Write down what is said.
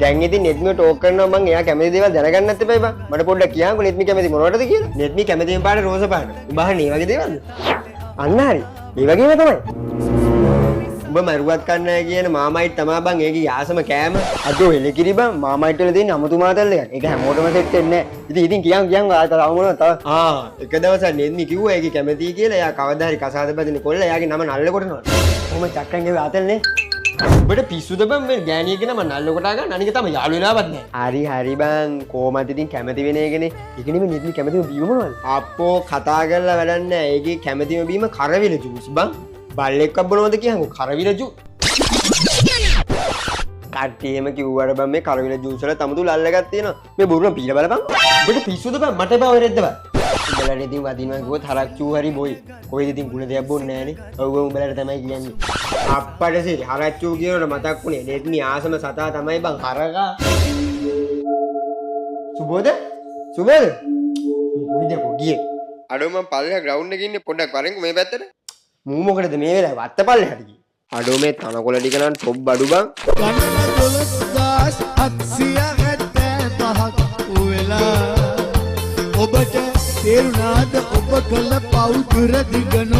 දැන් ඉතින් නෙත්මි ටෝක් කරනවා මං එයා කැමති දේවල් දැනගන්න නැත්තේ බයි බං. මට පොඩ්ඩක් කියන්නකෝ නෙත්මි කැමති මොනවටද කියලා. නෙත්මි කැමතිම පාට රෝස පාට. උඹ අහන්නේ මේ වගේ දේවල්ද? අන්න හරි. ඒ වගේම තමයි. උඹ මරුවත් කන්නේ කියන මාමයිට් තමා බං ඒකේ යාසම කෑම. අදෝ එලකිරි බං මාමයිට් වල තියෙන අමුතු මාතල් එකක්. ඒක හැමෝටම සෙට් වෙන්නේ නැහැ. ඉතින් කියන් ආත තව මොනවද තව? එක දවසක් නෙත්මි කිව්වා ඒකේ කැමති කියලා. එයා කවදා හරි කසාද බදින කොල්ල එයාගේ නම නල්ල කොටනවා. කොහොම චක්කන්ගේ ආතල්නේ. උඹට පිස්සුද බං මේ ගෑණියගේ නම නල්ල කොටා ගන්න අනික තමයි යාළු වෙලාවත් නැහැ. හරි බං කොහමද ඉතින් කැමති වෙන එකනේ. ඒක නෙමෙයි නෙත්මි කැමතිම බීම මොනවද? අප්පෝ කතා කරලා වැඩක් නැහැ. ඒකේ කැමතිම බීම කරවිල ජූස් බං. බල්ලෙක්ව බොනවද කියහංකො කරවිල ජූස්. කට්ටියම කිව්වට බං මේ කරවිල ජූස් වල තමුතු ලල්ලගක් තියෙනවා. මේ බොරුන පීලා බලපන්. උඹට පිස්සුද බං මට බව වෙරෙද්ද බං. උඹලට ඉතින් වදිනවා කිව්වොත් හරක්චූ හරි බොයි. කොහෙද ඉතින් කුණ දෙයක් බොන්නේ නැහනේ. ඔව් උඹලට තමයි කියන්නේ. අප්පට සිරි හරක්චූ කියනකොට මතක් වුණේ නෙත්මි ආසම සතා තමයි බං හරකා. සුබෝද? සුබෝද? කොහෙද කොගියේ? අඩෝ මම පල්ලෙහා ග්‍රවුන්ඩ් එකේ ඉන්නේ පොඩ්ඩක් වරෙන්කෝ මේ පැත්තට. මූ මොකටද මේ වෙලාවේ වත්ත පල්ලෙහාට ගියේ? අඩෝ මේ තනකොළ ටික නම් ටොප් බඩු බං. 12775ක් වෙලා ඔබට තේරුණාද ඔබ කළ පව් දුර දිගන